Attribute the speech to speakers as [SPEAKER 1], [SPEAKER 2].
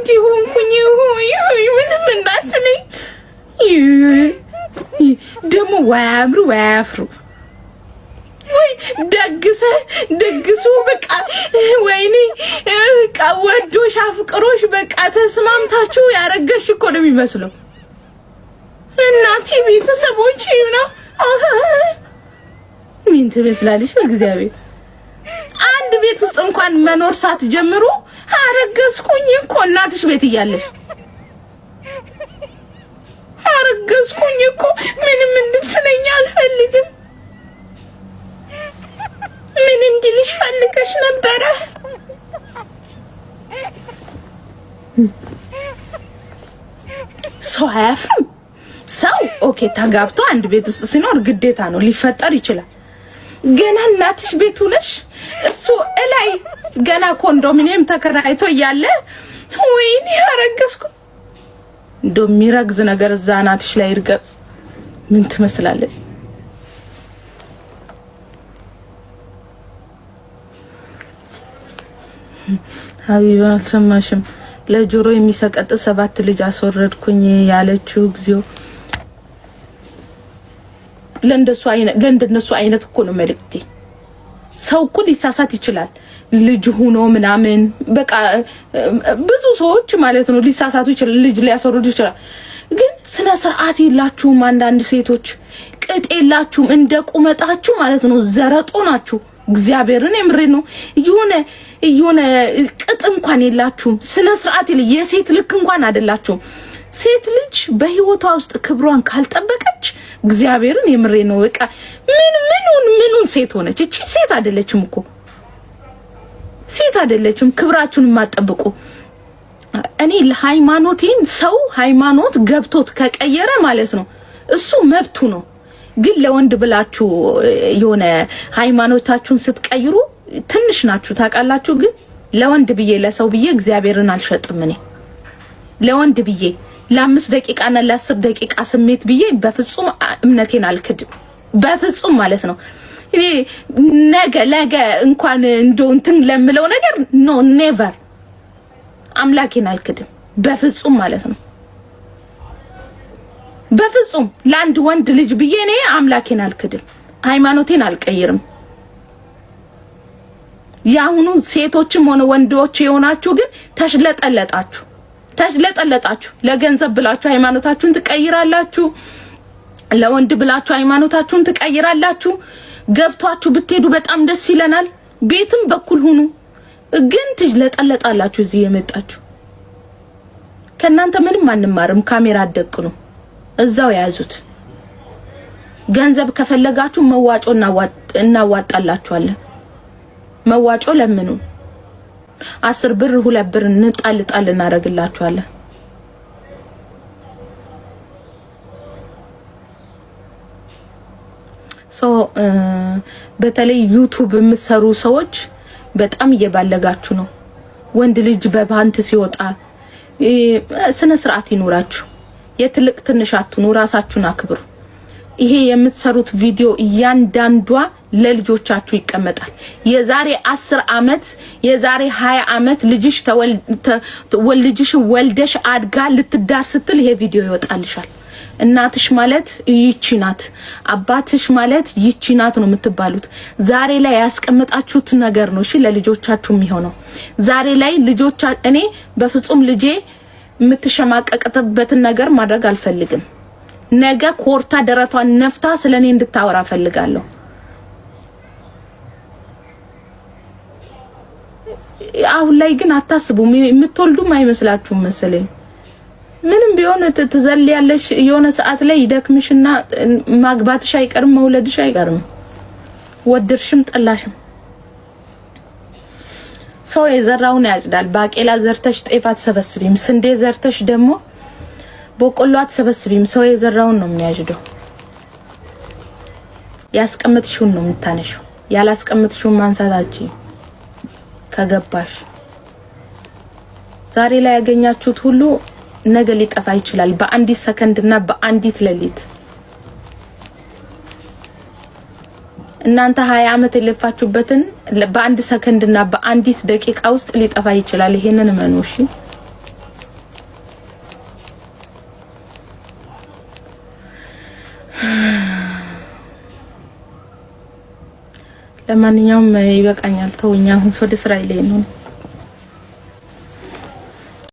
[SPEAKER 1] እንዲሆንኩኝ ሆይ ምንም እንዳትለኝ ደሞ ዋያምሩ ዋያፍሩ ወይ ደግሱ በቃ ወይኔ በቃ ወዶሽ አፍቅሮሽ በቃ ተስማምታችሁ ያረገሽ እኮ ነው የሚመስለው። እናቴ ቤተሰቦች ነው ምን ትመስላለሽ? በእግዚአብሔር አንድ ቤት ውስጥ እንኳን መኖር ሳትጀምሩ አረገዝኩኝ እኮ እናትሽ ቤት እያለሽ አረገዝኩኝ እኮ ምንም እንድትለኝ አልፈልግም። ምን እንድልሽ ፈልገሽ ነበረ? ሰው አያፍርም። ሰው ኦኬ ተጋብቶ አንድ ቤት ውስጥ ሲኖር ግዴታ ነው ሊፈጠር ይችላል። ገና እናትሽ ቤት ሆነሽ እሱ እላይ ገና ኮንዶሚኒየም ተከራይቶ እያለ ወይኔ አረገዝኩ እንደሚረግዝ ነገር እዛ እናትሽ ላይ ይርገጽ። ምን ትመስላለች? ሀቢባ አልሰማሽም? ለጆሮ የሚሰቀጥ 7 ልጅ አስወረድኩኝ ያለችው ግዚኦ ለእንደነሱ አይነት እኮ ነው መልእክቴ። ሰው እኮ ሊሳሳት ይችላል። ልጅ ሆኖ ምናምን በቃ ብዙ ሰዎች ማለት ነው ሊሳሳቱ ይችላል። ልጅ ሊያስወርዱ ይችላል። ግን ስነ ስርዓት የላችሁም። አንዳንድ ሴቶች ቅጥ የላችሁም። እንደ ቁመጣችሁ ማለት ነው ዘረጦ ናችሁ። እግዚአብሔርን የምሬ ነው። የሆነ ቅጥ እንኳን የላችሁም። ስነ ስርዓት የሴት ልክ እንኳን አይደላችሁም። ሴት ልጅ በህይወቷ ውስጥ ክብሯን ካልጠበቀች እግዚአብሔርን የምሬ ነው በቃ ምኑን ሴት ሆነች? እቺ ሴት አይደለችም እኮ ሴት አይደለችም። ክብራችሁን ማጠብቁ። እኔ ለሃይማኖቴን ሰው ሃይማኖት ገብቶት ከቀየረ ማለት ነው እሱ መብቱ ነው። ግን ለወንድ ብላችሁ የሆነ ሃይማኖታችሁን ስትቀይሩ ትንሽ ናችሁ ታውቃላችሁ። ግን ለወንድ ብዬ ለሰው ብዬ እግዚአብሔርን አልሸጥም። እኔ ለወንድ ብዬ ለ5 ደቂቃና ለ10 ደቂቃ ስሜት ብዬ በፍጹም እምነቴን አልክድም። በፍጹም ማለት ነው። እኔ ነገ እንኳን እንደው እንትን ለምለው ነገር ኖ ኔቨር አምላኬን አልክድም በፍጹም ማለት ነው። በፍጹም ለአንድ ወንድ ልጅ ብዬ እኔ አምላኬን አልክድም፣ ሃይማኖቴን አልቀይርም። ያሁኑ ሴቶችም ሆነ ወንዶች የሆናችሁ ግን ተሽለጠለጣችሁ ለገንዘብ ብላችሁ ሃይማኖታችሁን ትቀይራላችሁ። ለወንድ ብላችሁ ሃይማኖታችሁን ትቀይራላችሁ። ገብቷችሁ ብትሄዱ በጣም ደስ ይለናል። ቤትም በኩል ሁኑ። ግን ትሽለጠለጣላችሁ። እዚህ የመጣችሁ ከናንተ ምንም አንማርም። ካሜራ አደቅኑ እዛው ያዙት። ገንዘብ ከፈለጋችሁ መዋጮ እናዋጣላችኋለን። መዋጮ ለምኑ 10 ብር 2 ብር እንጣልጣል እናረግላችኋለን። በተለይ ዩቲዩብ የምትሰሩ ሰዎች በጣም እየባለጋችሁ ነው። ወንድ ልጅ በባንት ሲወጣ ስነ ስርዓት ይኖራችሁ። የትልቅ ትንሽ አትኑ፣ ራሳችሁን አክብሩ። ይሄ የምትሰሩት ቪዲዮ እያንዳንዷ ለልጆቻችሁ ይቀመጣል። የዛሬ 10 አመት የዛሬ 20 አመት ልጅሽ ወልደሽ አድጋ ልትዳር ስትል ይሄ ቪዲዮ ይወጣልሻል። እናትሽ ማለት ይቺ ናት፣ አባትሽ ማለት ይቺ ናት ነው የምትባሉት። ዛሬ ላይ ያስቀመጣችሁት ነገር ነው እሺ ለልጆቻችሁ የሚሆነው። ዛሬ ላይ እኔ በፍጹም ልጄ የምትሸማቀቅበትን ነገር ማድረግ አልፈልግም። ነገ ኮርታ ደረቷን ነፍታ ስለኔ እንድታወራ ፈልጋለሁ። አሁን ላይ ግን አታስቡም። የምትወልዱም አይመስላችሁም መሰለኝ። ምንም ቢሆን ትዘልያለሽ። የሆነ ሰዓት ላይ ይደክምሽና ማግባትሽ አይቀርም፣ መውለድሽ አይቀርም። ወድርሽም ጠላሽም ሰው የዘራውን ያጭዳል። ባቄላ ዘርተሽ ጤፍ አትሰበስቢም። ስንዴ ዘርተሽ ደግሞ በቆሎ አትሰበስቢም። ሰው የዘራውን ነው የሚያጭደው። ያስቀምጥሽውን ነው የምታነሺው። ያላስቀምጥሽውን ማንሳታችሁ ከገባሽ ዛሬ ላይ ያገኛችሁት ሁሉ ነገ ሊጠፋ ይችላል በአንዲት ሰከንድ እና በአንዲት ሌሊት። እናንተ 20 አመት ለማንኛውም ይበቃኛል። ተውኛ አሁን ወደ ስራ ይለኝ ነው።